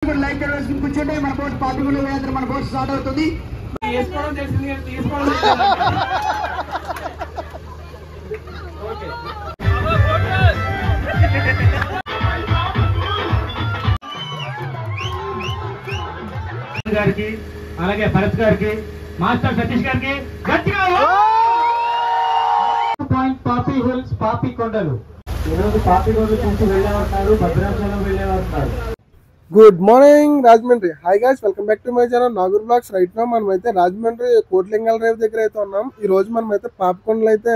Like వేసుకుని కూర్చుంటే మన బోట్ పాపిగుండ వేయంత్రం మన బోట్ స్టార్ట్ అవుతుంది. గారికి అలాగే భరత్ గారికి మాస్టర్ సతీష్ గారికి గట్టిగా పాయింట్ పాపి హిల్స్ పాపి కొండలు ఈరోజు పాపి కొండలు చూసి వెళ్ళేవారు భద్రాచలం వెళ్ళేవారు. Good morning Rajahmundry. Hi guys, welcome back to my channel Nagur blogs. Right now మనం అయితే రాజమండ్రి కోట్లింగాల రేవు దగ్గర అయితే ఉన్నాం. ఈ రోజు మనం అయితే పాపికొండలు అయితే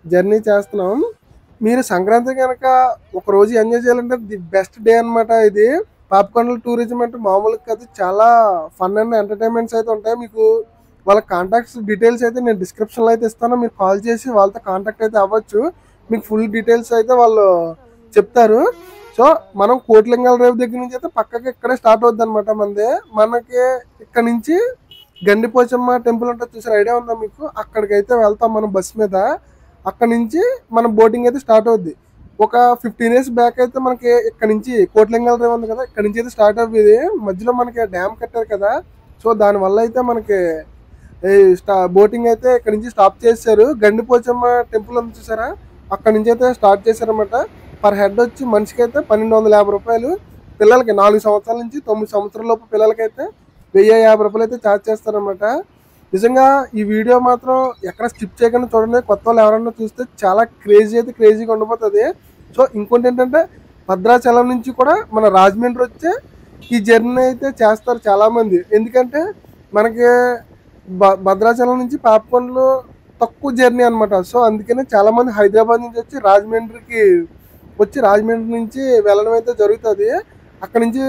జర్నీ చేస్తున్నాం. మీరు సంక్రాంతి కనుక ఒక రోజు ఎంజాయ్ చేయాలంటే ది బెస్ట్ డే అనమాట. ఇది పాపికొండల టూరిజం అంటే మామూలుగా కాదు, చాలా ఫన్ అండ్ ఎంటర్టైన్మెంట్స్ అయితే ఉంటాయి. మీకు వాళ్ళ కాంటాక్ట్స్ డీటెయిల్స్ అయితే నేను డిస్క్రిప్షన్లో అయితే ఇస్తాను. మీరు కాల్ చేసి వాళ్ళతో కాంటాక్ట్ అయితే అవ్వచ్చు. మీకు ఫుల్ డీటెయిల్స్ అయితే వాళ్ళు చెప్తారు. సో మనం కోట్లింగాల రేవు దగ్గర నుంచి అయితే పక్కకి ఇక్కడే స్టార్ట్ అవుద్ది అనమాట. మనకి ఇక్కడ నుంచి గండిపోచమ్మ టెంపుల్ ఉంటుంది, చూసారు, ఐడియా ఉందా మీకు? అక్కడికైతే వెళ్తాం మనం బస్ మీద. అక్కడ నుంచి మన బోటింగ్ అయితే స్టార్ట్ అవుద్ది. ఒక 15 years బ్యాక్ అయితే మనకి ఇక్కడ నుంచి కోట్లింగాల రేవు ఉంది కదా, ఇక్కడ నుంచి అయితే స్టార్ట్ అవ్వేది. మధ్యలో మనకి డ్యామ్ కట్టారు కదా, సో దానివల్ల అయితే మనకి బోటింగ్ అయితే ఇక్కడ నుంచి స్టాప్ చేశారు. గండిపోచమ్మ టెంపుల్ ఉంది చూసారా, అక్కడ నుంచి అయితే స్టార్ట్ చేశారనమాట. పర్ హెడ్ వచ్చి మనిషికి అయితే 1250 రూపాయలు. పిల్లలకి 4 సంవత్సరాల నుంచి 9 సంవత్సరాల లోపు పిల్లలకైతే 1050 రూపాయలు అయితే ఛార్జ్ చేస్తారనమాట. నిజంగా ఈ వీడియో మాత్రం ఎక్కడ స్కిప్ చేయకుండా చూడండి. కొత్త వాళ్ళు ఎవరన్నా చూస్తే చాలా క్రేజీగా ఉండిపోతుంది. సో ఇంకోటి ఏంటంటే భద్రాచలం నుంచి కూడా మన రాజమండ్రి వచ్చే ఈ జర్నీ అయితే చేస్తారు చాలామంది. ఎందుకంటే మనకి భద్రాచలం నుంచి పాపికొండలు తక్కువ జర్నీ అనమాట. సో అందుకనే చాలామంది హైదరాబాద్ నుంచి వచ్చి రాజమండ్రి నుంచి వెళ్ళడం అయితే జరుగుతుంది. అక్కడ నుంచి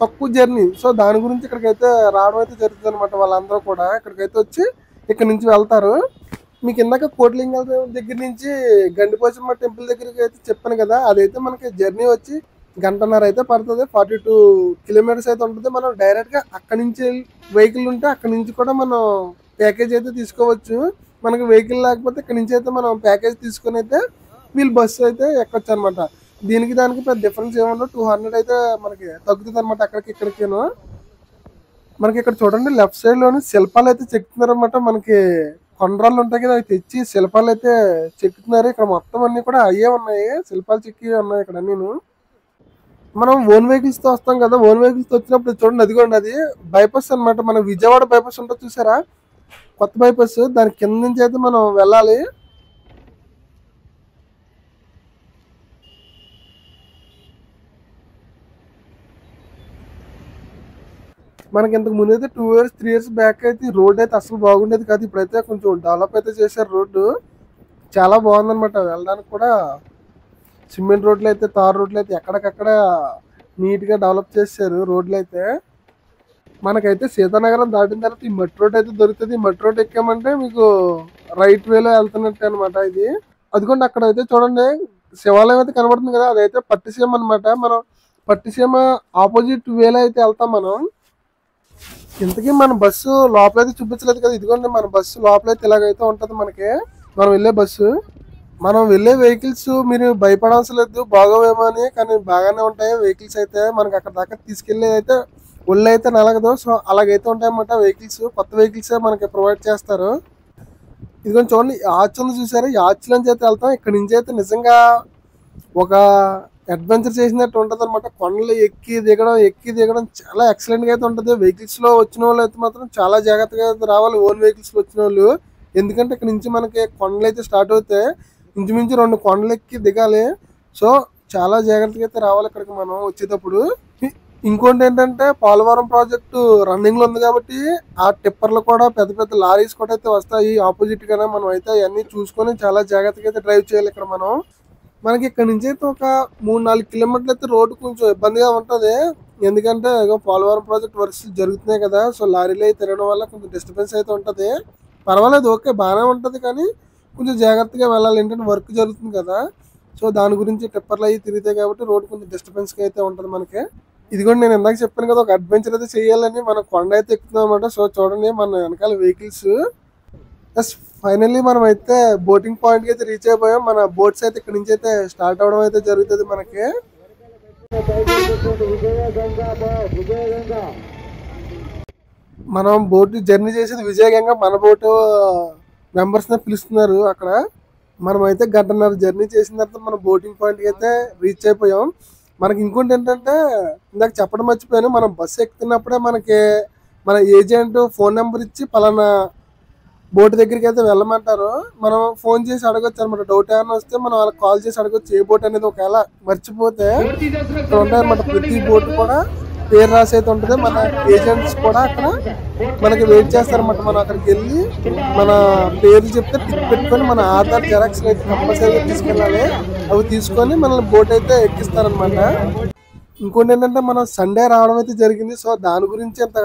తక్కువ జర్నీ, సో దాని గురించి ఇక్కడికైతే రావడం అయితే జరుగుతుంది అనమాట. వాళ్ళందరూ కూడా ఇక్కడికైతే వచ్చి ఇక్కడ నుంచి వెళ్తారు. మీకు ఇందాక కోట్లింగాల దగ్గర నుంచి గండిపోచమ్మ టెంపుల్ దగ్గరికి అయితే చెప్పాను కదా, అదైతే మనకి జర్నీ వచ్చి 1.5 గంట అయితే పడుతుంది. 42 kilometers అయితే ఉంటుంది. మనం డైరెక్ట్గా అక్కడి నుంచి వెహికల్ ఉంటే అక్కడి నుంచి కూడా మనం ప్యాకేజ్ అయితే తీసుకోవచ్చు. మనకి వెహికల్ లేకపోతే ఇక్కడ నుంచి అయితే మనం ప్యాకేజ్ తీసుకుని అయితే వీళ్ళు బస్సు అయితే ఎక్కొచ్చు అనమాట. దీనికి దానికి పెద్ద డిఫరెన్స్ ఏమన్నా 200 అయితే మనకి తగ్గుతుంది అనమాట అక్కడికి ఇక్కడికేను. మనకి ఇక్కడ చూడండి, లెఫ్ట్ సైడ్ లోని శిల్పాలు అయితే చెక్కుతున్నారు అనమాట. మనకి కొండరాళ్ళు ఉంటాయి కదా, అవి తెచ్చి శిల్పాలు అయితే చెక్కుతున్నారు. ఇక్కడ మొత్తం అన్ని కూడా అయ్యే ఉన్నాయి, శిల్పాలు చెక్కి ఉన్నాయి ఇక్కడ నేను. మనం ఓన్ వెహికల్స్ తో వస్తాం కదా, ఓన్ వెహికల్స్ తో వచ్చినప్పుడు చూడండి, అదిగోండి అది బైపాస్ అనమాట. మన విజయవాడ బైపాస్ ఉంటుంది చూసారా, కొత్త బైపాస్, దాని కింద నుంచి అయితే మనం వెళ్ళాలి. మనకి ఇంతకు ముందు అయితే 2 years 3 years బ్యాక్ అయితే రోడ్ అయితే అసలు బాగుండేది కాదు. ఇప్పుడైతే కొంచెం డెవలప్ అయితే చేశారు. రోడ్డు చాలా బాగుందన్నమాట. వెళ్ళడానికి కూడా సిమెంట్ రోడ్లు అయితే, తార్ రోడ్లు అయితే ఎక్కడికక్కడ నీట్గా డెవలప్ చేశారు రోడ్లు అయితే. మనకైతే సీతానగరం దాటిన తర్వాత ఈ మట్టి రోడ్ అయితే దొరుకుతుంది. ఈ మట్టి రోడ్ ఎక్కామంటే మీకు రైట్ వేలో వెళ్తున్నట్టు అనమాట ఇది. అదిగోండి అక్కడ అయితే చూడండి శివాలయం అయితే కనబడుతుంది కదా, అదైతే పట్టిసీమ అనమాట. మనం పట్టిసీమ ఆపోజిట్ వేలో అయితే వెళ్తాం మనం. ఇంతకీ మన బస్సు లోపలైతే చూపించలేదు కదా, ఇదిగోండి మన బస్సు లోపలైతే ఇలాగైతే ఉంటుంది మనకి. మనం వెళ్ళే బస్సు, మనం వెళ్ళే వెహికల్స్ మీరు భయపడాల్సిన లేదు, బాగోవేమో అని, కానీ బాగానే ఉంటాయి వెహికల్స్ అయితే. మనకి అక్కడ దాకా తీసుకెళ్ళేది అయితే ఒళ్ళు అయితే నలగదు. సో అలాగైతే ఉంటాయి అన్నమాట వెహికల్స్. కొత్త వెహికల్స్ మనకి ప్రొవైడ్ చేస్తారు. ఇదిగోండి చూడండి, ఆర్చ్ ఉంది చూసారు, ఈ ఆర్చ్ నుంచి అయితే వెళ్తాం. ఇక్కడ నుంచి అయితే నిజంగా ఒక అడ్వెంచర్ చేసినట్టు ఉంటుంది అనమాట. కొండలు ఎక్కి దిగడం చాలా ఎక్సలెంట్ గా అయితే ఉంటుంది. వెహికల్స్ లో వచ్చిన వాళ్ళు అయితే మాత్రం చాలా జాగ్రత్తగా అయితే రావాలి, ఓన్ వెహికల్స్ లో వచ్చిన వాళ్ళు. ఎందుకంటే ఇక్కడ నుంచి మనకి కొండలు అయితే స్టార్ట్ అవుతాయి, ఇంచుమించు 2 కొండలు ఎక్కి దిగాలి. సో చాలా జాగ్రత్తగా అయితే రావాలి ఇక్కడికి మనం వచ్చేటప్పుడు. ఇంకోటి ఏంటంటే పోలవరం ప్రాజెక్టు రన్నింగ్ లో ఉంది కాబట్టి ఆ టిప్పర్లు కూడా పెద్ద పెద్ద లారీస్ కూడా అయితే వస్తాయి ఆపోజిట్ గానే. మనం అయితే అవన్నీ చూసుకొని చాలా జాగ్రత్తగా అయితే డ్రైవ్ చేయాలి ఇక్కడ మనం. మనకి ఇక్కడ నుంచి అయితే ఒక 3-4 kilometers అయితే రోడ్డు కొంచెం ఇబ్బందిగా ఉంటుంది. ఎందుకంటే పోలవరం ప్రాజెక్ట్ వర్క్స్ జరుగుతున్నాయి కదా, సో లారీలు అయితే తిరగడం వల్ల కొంచెం డిస్టర్బెన్స్ అయితే ఉంటుంది. పర్వాలేదు, ఓకే, బాగానే ఉంటుంది, కానీ కొంచెం జాగ్రత్తగా వెళ్ళాలి. ఏంటంటే వర్క్ జరుగుతుంది కదా, సో దాని గురించి టిప్పర్లు అవి తిరుగుతాయి కాబట్టి రోడ్డు కొంచెం డిస్టర్బెన్స్గా అయితే ఉంటుంది మనకి. ఇది కూడా నేను ఇందాక చెప్పాను కదా, ఒక అడ్వెంచర్ అయితే చేయాలని మనం కొండ అయితే ఎక్కుతున్నాం అనమాట. సో చూడండి మన వెనకాల వెహికల్స్. ఫైనల్లీ మనం అయితే బోటింగ్ పాయింట్ కి అయితే రీచ్ అయిపోయాం. మన బోట్స్ అయితే ఇక్కడ నుంచి అయితే స్టార్ట్ అవడం అయితే జరుగుతుంది మనకి. మనం బోట్ జర్నీ చేసేది విజయగంగా. మన బోటు మెంబర్స్ పిలుస్తున్నారు అక్కడ. మనం అయితే గంటన్నర జర్నీ చేసిన తర్వాత మన బోటింగ్ పాయింట్కి అయితే రీచ్ అయిపోయాం. మనకి ఇంకోటి ఏంటంటే ఇందాక చెప్పడం మర్చిపోయాను, మనం బస్సు ఎక్కుతున్నప్పుడే మనకి మన ఏజెంట్ ఫోన్ నెంబర్ ఇచ్చి పలానా బోట్ దగ్గరికి అయితే వెళ్ళమంటారు. మనం ఫోన్ చేసి అడగొచ్చు అనమాట. డౌట్ ఏమైనా వస్తే మనం వాళ్ళకి కాల్ చేసి అడగొచ్చు ఏ బోట్ అనేది. ఒకవేళ మర్చిపోతే ఇక్కడ ఉంటాయన్నమాట. ప్రతి బోట్ కూడా పేరు రాసి అయితే ఉంటుంది. మన ఏజెంట్స్ కూడా అక్కడ మనకి వెయిట్ చేస్తారన్నమాట. మనం అక్కడికి వెళ్ళి మన పేర్లు చెప్తే టిక్ పెట్టుకొని మన ఆధార్ జెరాక్స్ అయితే కంపల్సరీగా తీసుకెళ్ళాలి. అవి తీసుకొని మనల్ని బోట్ అయితే ఎక్కిస్తారనమాట. ఇంకోటి ఏంటంటే మనం సండే రావడం అయితే జరిగింది. సో దాని గురించి ఇంత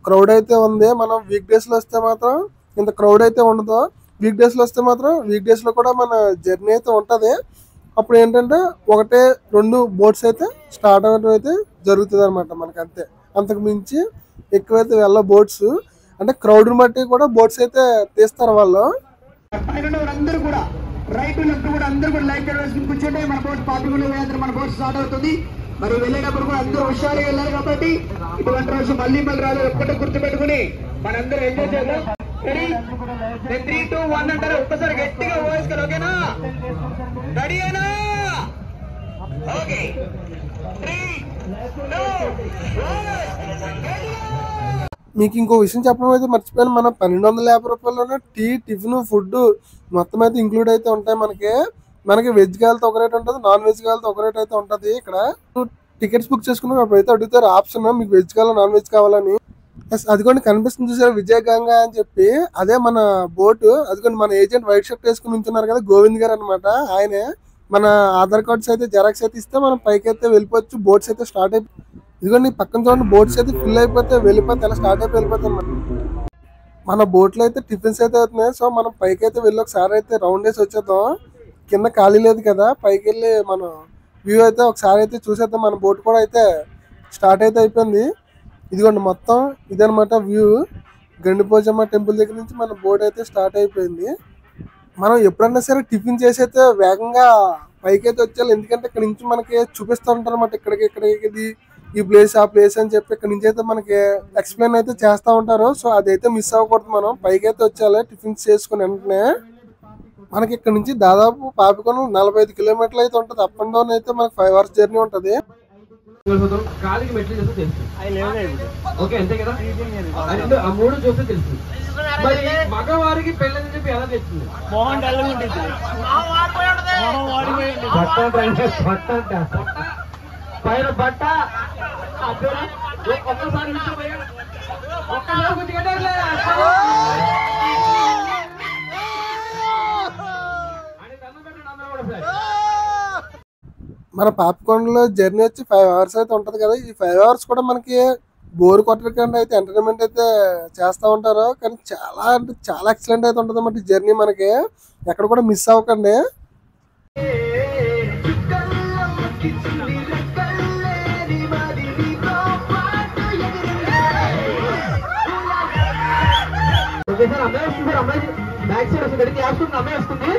క్రౌడ్ అయితే ఉంది. మనం వీక్ డేస్లో వస్తే మాత్రం ఇంత క్రౌడ్ అయితే ఉండదు. వీక్ డేస్లో వస్తే మాత్రం వీక్ డేస్లో కూడా మన జర్నీ అయితే ఉంటుంది. అప్పుడు ఏంటంటే 1-2 బోట్స్ అయితే స్టార్ట్ అవ్వడం అయితే జరుగుతుంది అనమాట. మనకి అంతే, అంతకు మించి ఎక్కువైతే వెళ్ళ బోట్స్. అంటే క్రౌడ్ని బట్టి కూడా బోట్స్ అయితే తీస్తారు వాళ్ళు. అందరూ కూడా రైట్ లెఫ్ట్ కూడా అందరూ కూడా లైట్ వేసుకుని కూర్చుంటే మన బోట్ పాపికొండల యాత్ర మన బోట్ స్టార్ట్ అవుతుంది. మరి వెళ్ళేటప్పుడు కూడా అందరూ హుషారుగా వెళ్ళాలి కాబట్టి ఇటువంటి రోజు మళ్ళీ రాలేదు. ఒక్కటే గుర్తు పెట్టుకుని మనందరూ ఎంజాయ్ చేద్దాం. 3, 2, 1 అంటారు. ఒక్కసారి గట్టిగా వాయిస్ కదా. ఓకేనా? రెడీ అయినా? ఓకే. 3, 2, 1. మీకు ఇంకో విషయం చెప్పడం అయితే మర్చిపోయాను. మనం 1250 రూపాయల్లోనే టీ, టిఫిన్, ఫుడ్ మొత్తం అయితే ఇంక్లూడ్ అయితే ఉంటాయి. మనకి వెజ్ కావాలితో ఒక రేట్ ఉంటుంది, నాన్ వెజ్ కావాలితో ఒక రేట్ అయితే ఉంటుంది. ఇక్కడ టికెట్స్ బుక్ చేసుకున్నాం అప్పుడైతే అడుగుతారు ఆప్షన్ మీకు వెజ్ కావాలా నాన్ వెజ్ కావాలని. అదిగోండి కనిపిస్తుంది చూసారు విజయగంగా అని చెప్పి. అదే మన బోటు. అదిగోండి మన ఏజెంట్ వైట్ షర్ట్ వేసుకుని ఉంటున్నారు కదా, గోవింద్ గారు అనమాట. ఆయనే మన ఆధార్ కార్డ్స్ అయితే జెరాక్స్ అయితే ఇస్తే మనం పైకి అయితే వెళ్ళిపోవచ్చు. బోట్స్ అయితే స్టార్ట్ అయిపోయి ఇదిగోండి పక్కన చూడండి బోట్స్ అయితే ఫుల్ అయిపోతే వెళ్ళిపోతే అలా స్టార్ట్ అయిపోయి వెళ్ళిపోతాయి అన్నమాట. మన బోట్లో అయితే టిఫిన్స్ అయితే అవుతున్నాయి. సో మనం పైకి అయితే వెళ్ళి ఒకసారి అయితే రౌండ్ వేసి వచ్చేద్దాం. కింద ఖాళీ లేదు కదా, పైకి వెళ్ళి మనం వ్యూ అయితే ఒకసారి అయితే చూసేద్దాం. మన బోట్ కూడా అయితే స్టార్ట్ అయితే అయిపోయింది. ఇదిగోండి మొత్తం ఇదనమాట వ్యూ. గండిపోచమ్మ టెంపుల్ దగ్గర నుంచి మన బోట్ అయితే స్టార్ట్ అయిపోయింది. మనం ఎప్పుడన్నా సరే టిఫిన్ చేసి అయితే వేగంగా పైకి అయితే వచ్చేయాలి. ఎందుకంటే ఇక్కడ నుంచి మనకి చూపిస్తూ ఉంటారు అనమాట. ఇక్కడికి ఈ ప్లేస్ ఆ ప్లేస్ అని చెప్పి ఇక్కడ నుంచి అయితే మనకి ఎక్స్ప్లెయిన్ అయితే చేస్తూ ఉంటారు. సో అదైతే మిస్ అవ్వకూడదు. మనం పైకి అయితే వచ్చేయాలి టిఫిన్స్ చేసుకుని వెంటనే. మనకి ఇక్కడ నుంచి దాదాపు పాపికొండ 45 కిలోమీటర్లు అయితే ఉంటుంది. అప్ అండ్ డౌన్ అయితే మనకి 5 hours జర్నీ ఉంటుంది. కాలికి మెట్లు చూస్తే తెలుసు. ఓకే అంతే కదా, ఆ 3 చూస్తే తెలుసు. మరి మగవారికి పెళ్ళని చెప్పి ఎలా తెలుస్తుంది? పైన బట్ట ఒక్కసారి మన పాపికొండలో జర్నీ వచ్చి 5 hours అయితే ఉంటుంది కదా. ఈ 5 hours కూడా మనకి బోర్ కొట్టకుండా అయితే ఎంటర్టైన్మెంట్ అయితే చేస్తూ ఉంటారు. కానీ చాలా అంటే చాలా ఎక్సలెంట్ అయితే ఉంటుంది అన్నమాట ఈ జర్నీ. మనకి ఎక్కడ కూడా మిస్ అవ్వకండి. అమ్మాయి వస్తుంది, అమ్మాయి బ్యాక్ సైడ్ వస్తుంది, క్లాస్ రూమ్ అమ్మాయి వస్తుంది.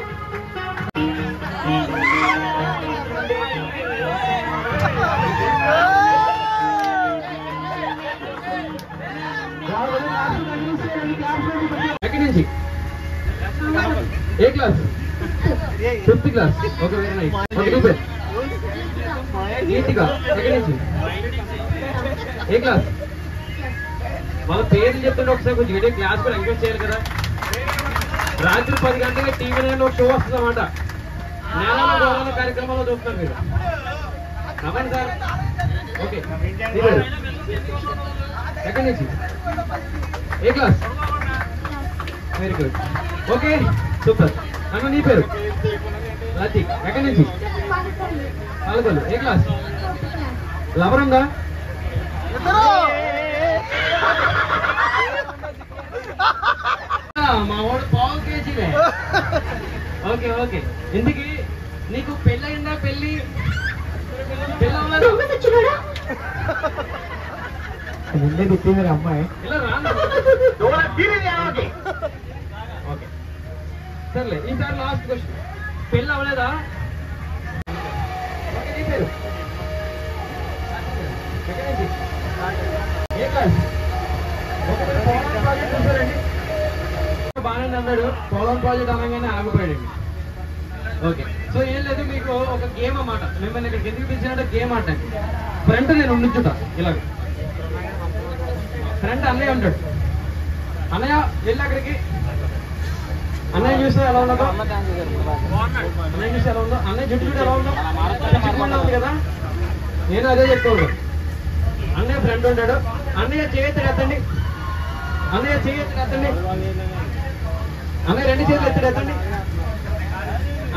ఎక్కడి నుంచి? ఏ class? 5th class. Okay very nice. Okay నీట్గా ఎక్కడి నుంచి? ఏ క్లాస్? వాళ్ళ పేర్లు చెప్తుంటే ఒకసారి కొంచెం ఇదే క్లాస్ కూడా ఎంకరేజ్ చేయాలి కదా. రాత్రి 10 గంటలకి టీవీ నైన్ ఒక షో వస్తుంది అన్నమాట. నేల గౌరవ కార్యక్రమంలో చూస్తున్నారు మీరు. నవ్వండి సార్. ఓకే ఎక్కడి నుంచి? ఏ class? Very good. Okay super. అన్న నీ పేరు? లతీక్. ఎక్కడి నుంచి? పాలకొల్లు. ఏ క్లాస్? లవరంగా? మా వాడు 1/4 kg. Okay okay. ఎందుకు నీకు పెళ్ళయిందా? పెళ్ళి ముందే తిట్టింది అమ్మాయి. ఇలా రాను. ఓకే సర్లే. ఈసారి లాస్ట్ క్వశ్చన్. పెళ్ళి అవ్వలేదా? ఓకే నీ పేరు? ఏ క్లాస్? పోలవరం ప్రాజెక్ట్ చూసారండి? బాగానే అన్నాడు, పోలవరం ప్రాజెక్ట్ అనగానే ఆగిపోయాడండి. ఓకే, సో ఏం లేదు, మీకు ఒక గేమ్ అన్నమాట. మిమ్మల్ని ఇక్కడికి ఎందుకు పిలిచినట్టు గేమ్ ఆట. ఫ్రంట్ నేను ఉండుచుతా ఇలాగ, ఫ్రంట్ అన్నయ్య ఉంటాడు. అన్నయ్య వెళ్ళి అక్కడికి. అన్నయ్య చూస్తే ఎలా ఉండదు? అన్నయ్య చూస్తే ఎలా ఉందో? అన్నయ్య జుట్టు ఎలా ఉందో? ఉంది కదా, నేను అదే చెప్తాను. అన్నయ్య ఫ్రెండ్ ఉంటాడు. అన్నయ్య చేయెత్తి ఎత్తండి, అన్నయ్య చేయెత్తి ఎత్తండి, అన్నయ్య 2 చేతులు ఎత్తుడు ఎత్తండి,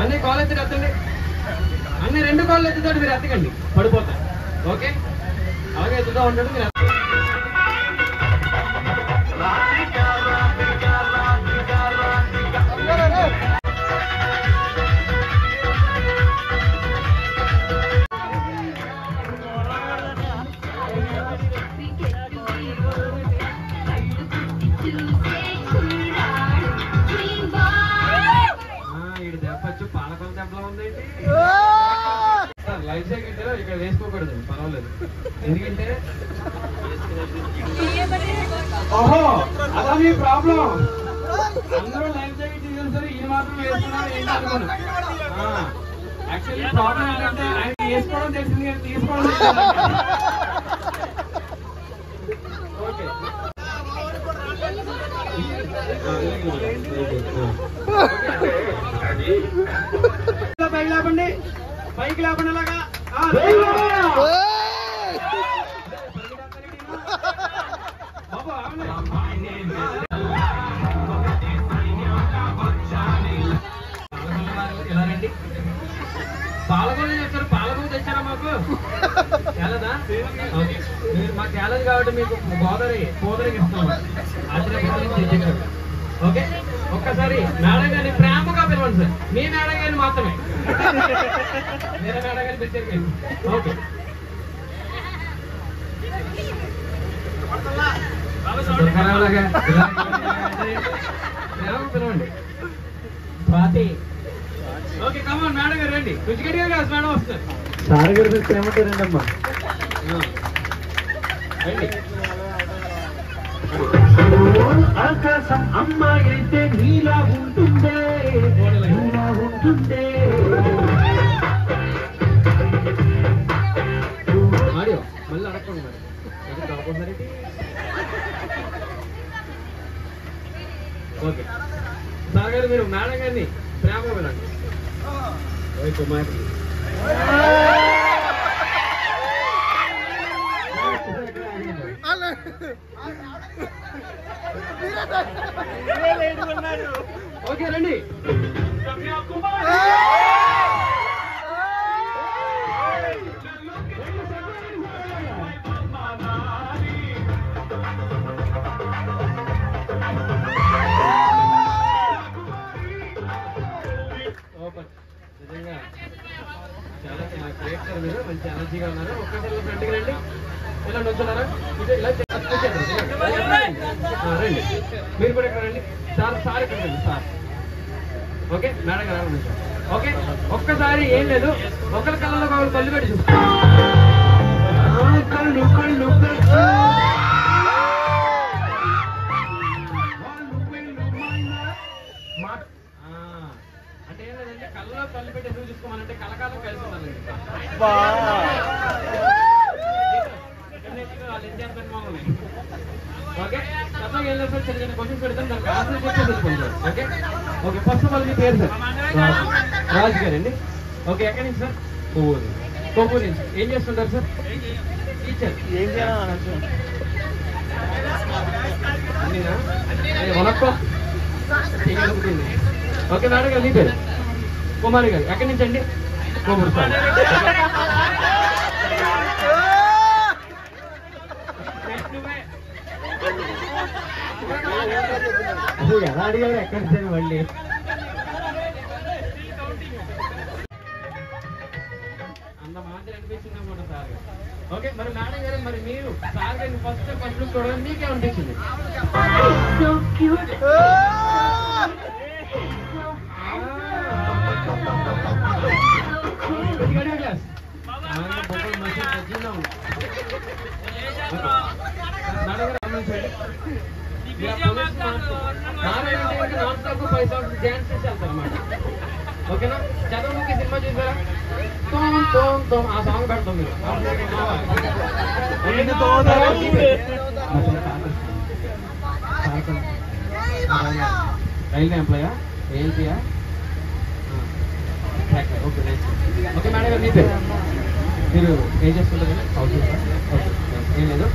అన్నయ్య కాలు ఎత్తుడు ఎత్తండి, అన్నయ్య 2 కాళ్ళు ఎత్తుతాడు, మీరు ఎత్తకండి, పడిపోతారు. ఓకే, అలాగే ఎత్తుతా ఉంటాడు మీరు. పాలకొల దెబ్బలో ఉందండి. లైఫ్ జాకెట్ ఇక్కడ వేసుకోకూడదు, పర్వాలేదు. ఎందుకంటే ఓహో అలా మీ ప్రాబ్లం. అందరూ లైఫ్ జాకెట్ తీసుకుని సరే ఇది మాత్రం వేసుకున్నారు ఏంటి అనుకోను. యాక్చువల్లీ ప్రాబ్లం ఏంటంటే ఆయన వేసుకోవడం తెలిసింది కానీ తీసుకోవడం ఓకే. పైకి లేపండి, పైకి లేపండి అలాగా. ఇలా రండి. పాలగూర తెచ్చారు, పాలగూర తెచ్చారా మాకు? చాలదా? మీరు మాకు చాలదు కాబట్టి మీకు పోదరికి ఇస్తాం. ఆశ్చర్యపోతుంది. ఓకే, ఒక్కసారి మేడం గారిని ప్రేమగా పిలవండి సార్. మీ మేడం గారిని మాత్రమే, వేరే మేడం గారిని తెచ్చారు. ఓకే, ప్రేమ పిలవండి. స్వాతి. ఓకే, కమాన్ మేడం గారు రండి. రుచిగడిగా కాదు మేడం వస్తారు. సార్ గారు మీరు ప్రేమతో రండి అమ్మా. రండి. ఆకాశం అమ్మాయి అయితే నీలా ఉంటుందే, నీలా ఉంటుందే. ఆడియో మళ్ళీ అడగండి మరి, అది కాకుండా. ఓకే సార్ గారు మీరు మేడం గారిని ప్రేమ వినండి. కుమార్ ఓకే రండి. నిజంగా చాలా గ్రేట్ సార్, మీరు మంచి ఎనర్జీగా ఉన్నారు. ఒక్కసారి ఫ్రంట్కి రండి. ఇలా నుంచున్నారా? ఇలా రండి. మీరు కూడా ఇక్కడ రండి. సార్ ఇక్కడ రండి సార్. ఓకే మేడం గారు. ఓకే, ఒక్కసారి ఏం లేదు, ఒకరి కళ్ళలో ఒకరు కళ్ళు పెట్టి చూస్తారు. కళ్ళు కళ్ళు అంటే ఏం లేదంటే కళ్ళలో కళ్ళు పెట్టి ఎందుకు చూసుకోమనంటే కలకాలం కలిసి ఉండాలండి. ఓకే, తప్పగా ఏం లేదు సార్, చిన్న చిన్న క్వశ్చన్స్ పెడతాను, దానికి ఆన్సర్ చెప్పి తెలుసుకుంటారు. Okay okay, first of all మీ పేరు సార్? రాజు గారండి. ఓకే, ఎక్కడి నుంచి సార్? కొవ్వూరు నుంచి. ఏం చేస్తుంటారు సార్? టీచర్. ఏం చేయాలి? వనక్కో. ఓకే మేడం గారు, మీ పేరు? కుమారి గారు. ఎక్కడి నుంచి అండి? కొవ్వూరు సార్. ఎలా అడిగారు? ఎక్కడి నుంచి మళ్ళీ? అంత మాత్రం అనిపించింది అన్నమాట సార్ గారు. ఓకే, మరి మేడం గారు, మరి మీరు సార్ గారిని ఫస్ట్ లుక్ చూడడం మీకే అనిపించింది? క్లాస్ మేడం గారు గమనించండి. నాన్ స్టాప్ 5 సాంగ్స్ డ్యాన్స్ చేసి వెళ్తారు అన్నమాట. ఓకేనా? చంద్రముఖి సినిమా చూసారా? ఆ సాంగ్ పెడతాం మీరు. రైల్వే ఎంప్లాయా? ఏఎల్పీయా? Okay nice. ఓకే మేడం గారు మీ పేరు? మీరు ఏం చేస్తుంటారు? ఓకే ఏం లేదు.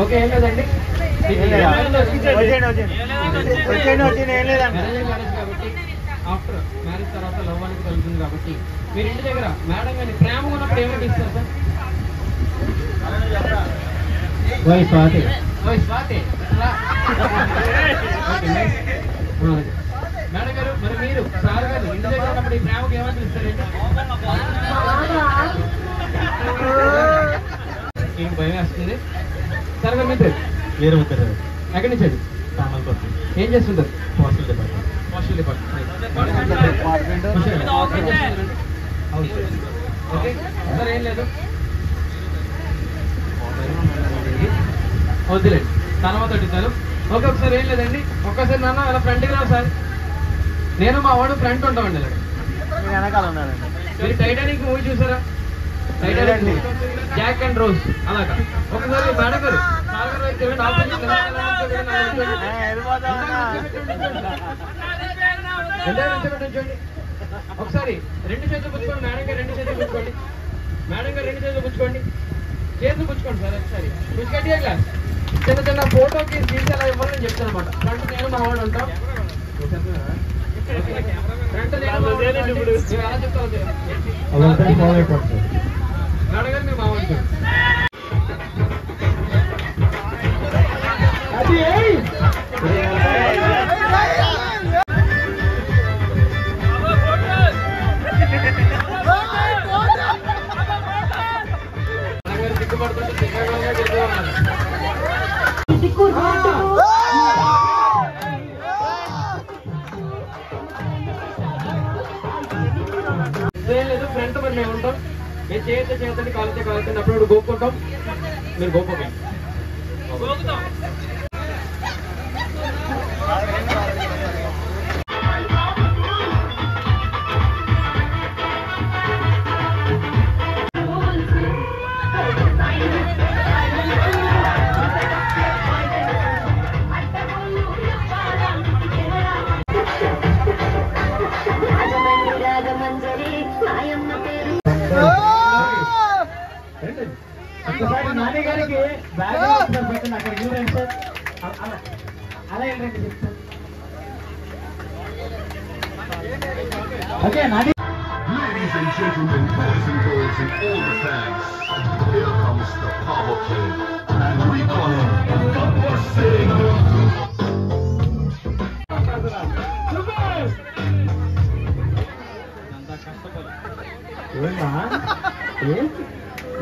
ఓకే ఏం లేదండి. కాబట్టి ఆఫ్టర్ మ్యారేజ్ తర్వాత లవ్ అనేది కలుగుతుంది కాబట్టి మీరు ఇంటి దగ్గర మేడం గారిని ప్రేమ ఉన్నప్పుడు ఏమిటి ఇస్తారు సార్? స్వాతి మేడం గారు, మరి మీరు సార్ గారు ఇంటి దగ్గర ఉన్నప్పుడు ఈ ప్రేమకు ఏమని ఇస్తారండి? ఏం భయం వేస్తుంది? సార్ గారు మీ పేరు? ఎక్కడి నుంచి? ఏం చేస్తుంటారు? Hostel department. ఓకే సార్ ఏం లేదు వద్దులేండి తర్వాత అడుగుతారు. ఓకే ఒకసారి ఏం లేదండి, ఒక్కసారి నాన్న అలా ఫ్రంట్కి రా సార్. నేను మా వాడు ఫ్రంట్ ఉంటామండి. ఇలా మీరు టైటానిక్ మూవీ చూసారా? టైటానిక్ జాక్ అండ్ రోజ్ అలాగా. ఒకసారి మేడం గారు సార్ గారు చూడండి. ఒకసారి 2 చేతులు పుచ్చుకోండి. మేడం గారు 2 చేతులు పుచ్చుకోండి. మేడం గారు 2 చేతులు పుచ్చుకోండి. చేతులు పుచ్చుకోండి సార్. ఒకసారి పుచ్చుకట్టి క్లాస్ చిన్న చిన్న ఫోటోకి సీట్స్ ఎలా ఇవ్వాలని చెప్తాను అనమాట. ఫ్రంట్ నేను మా వాడు ఉంటాం. ఫ్రంట్ నేను ఎలా చెప్తాను మేడం గారు మీరు మా వాడు సిగ్గుపడుతుంటే లేదు. ఫ్రంట్ మరి మేము ఉంటాం. మేము చేతండి కాలుతో అప్పుడు గోపుకుంటాం. మీరు గోపుకోండి. నాని గారికి పెట్టండి అక్కడ చూడండి సార్. అలా ఏంటంటే చెప్తాను. Okay Nani. Ladies and gentlemen, boys and girls and all the fans, here comes the power play, and we call it Gabbar Singh.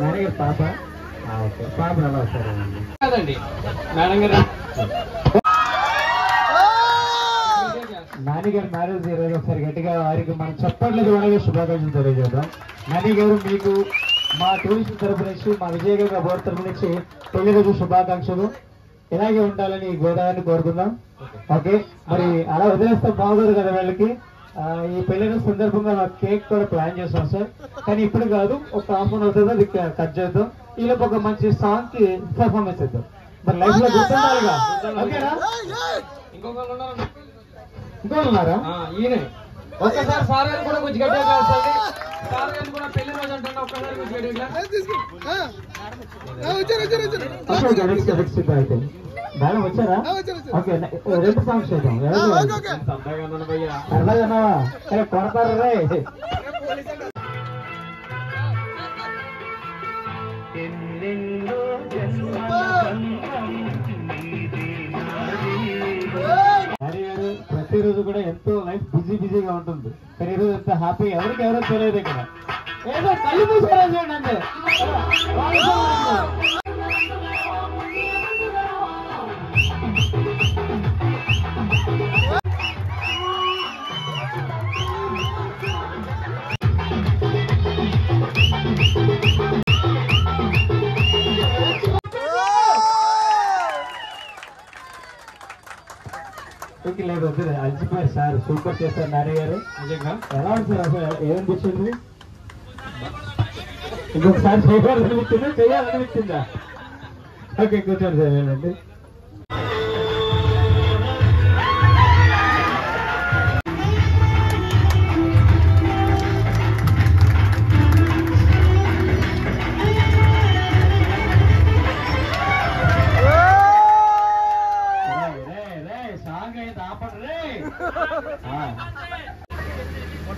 Nani గారు పాప పాప అలా వస్తారండి కాదండి మేడం గారు. నాని గారు మ్యారేజ్ ఈరోజు ఒకసారి గట్టిగా వారికి మనం చప్పట్లు ద్వారా శుభాకాంక్షలు తెలియజేద్దాం. నాని గారు మీకు మా టూరిస్ట్ తరపు నుంచి మా విజయ్ గారి బోర్డు తరపు నుంచి పెళ్లి రోజు శుభాకాంక్షలు. ఇలాగే ఉండాలని ఈ గోదావరిని కోరుకుందాం. ఓకే మరి అలా వదిలేస్తే బాగోదు కదా వీళ్ళకి. ఈ పెళ్లి రోజు సందర్భంగా కేక్ కూడా ప్లాన్ చేస్తాం సార్. కానీ ఇప్పుడు కాదు, ఒక హాఫ్ అవుతుంది అది కట్ చేద్దాం. ఈలోపు ఒక మంచి సాంగ్ కి పర్ఫార్మెన్స్ ఇద్దాం. మరి లైఫ్ లో గుర్తుండాలిగా. ఓకేనా? ఇంకోళ్ళు ఉన్నారా? ఈయనే ఒక్కసారి సార్ గారు కూడా కొంచెం గట్టిగా చేస్తాండి. సార్ గారు కూడా పెళ్లి రోజు అంటున్నా ఒక్కసారి కొంచెం గట్టిగా అయితే మేడం వచ్చారా? ఓకే 2 సాంగ్స్ చేద్దాం. అర్థమన్నావా? కొడతారు రే. ప్రతిరోజు కూడా ఎంతో లైఫ్ బిజీగా ఉంటుంది. కానీ ఈరోజు ఎంత హ్యాపీ ఎవరికి ఎవరో తెలియదు. ఇక్కడ ఏదో కళ్ళు మూసుకోరా చూడండి అంతే. లేదు వద్దు అలసిపోయారు సార్, సూపర్ చేస్తారు నాని గారు. నిజంగా ఎలా ఉంది సార్ అసలు ఏమనిపించింది? ఇంకొకసారి చేయాలనిపించిందా చేయాలనిపించిందా? ఓకే కూర్చోండి సార్ ఏంటండి.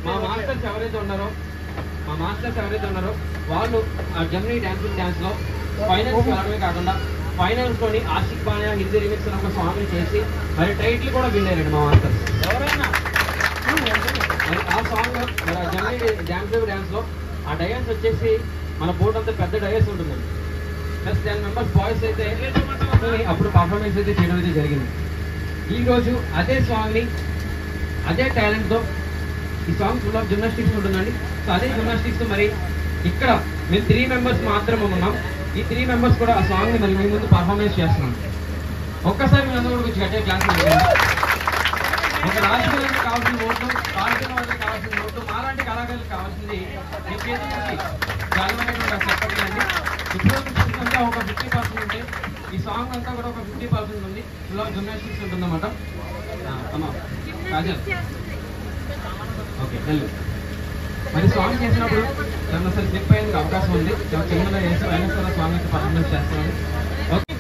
మా మాస్టర్స్ ఎవరైతే ఉన్నారో వాళ్ళు జర్మనీ డాన్స్ లో ఫైనల్స్ వెళ్ళడమే కాకుండా ఫైనల్స్ లోని ఆషిక్ బానియా హిందీ రిమిక్స్ అని ఒక సాంగ్ చేసి మరి టైటిల్ కూడా విన్ అయ్యారండి మా మాస్టర్స్. ఎవరైనా ఆ సాంగ్ జర్మనీ డాన్స్ లో ఆ డయాన్స్ వచ్చేసి మన బోర్డు అంతా పెద్ద డయాస్ ఉంటుందండి. ప్లస్ 10 మెంబర్స్ బాయ్స్ అయితే అప్పుడు పర్ఫార్మెన్స్ అయితే చేయడం అయితే జరిగింది. ఈ రోజు అదే సాంగ్ ని అదే టాలెంట్ తో ఈ సాంగ్ ఫుల్ ఆఫ్ జిమ్నాస్టిక్స్ ఉంటుందండి. సో అదే జిమ్నాస్టిక్స్ మరి ఇక్కడ మేము 3 మెంబర్స్ మాత్రమే ఉన్నాం. ఈ 3 మెంబర్స్ కూడా ఆ సాంగ్ ని మరి మీ ముందు పర్ఫార్మెన్స్ చేస్తున్నాం. ఒక్కసారి మీ అందరూ కూడా గట్టిగా క్లాస్ ఒక రాజకీయాలకు కావాల్సిన ఓట్లు, రాజకీయ వాళ్ళకి కావాల్సిన ఓట్లు, మాలాంటి కళాకారులకు కావాల్సింది మీ చేతి నుంచి చాలా మంది చెప్పట్లేదండి. ఇప్పుడు చూసుకుంటే ఒక 50% ఉంటే ఈ సాంగ్ అంతా కూడా ఒక 50% ఉంది. ఫుల్ ఆఫ్ జిమ్నాస్టిక్స్ ఉంటుందన్నమాట. అమ్మా కాజల్ ఓకే వెళ్ళు. మరి సాంగ్ చేసినప్పుడు ఏమన్నా సరే స్లిప్ అయ్యేందుకు అవకాశం ఉంది. చిన్నగా చేసి అయినా సరే సాంగ్ అయితే పర్ఫార్మెన్స్ చేస్తున్నాను. ఓకే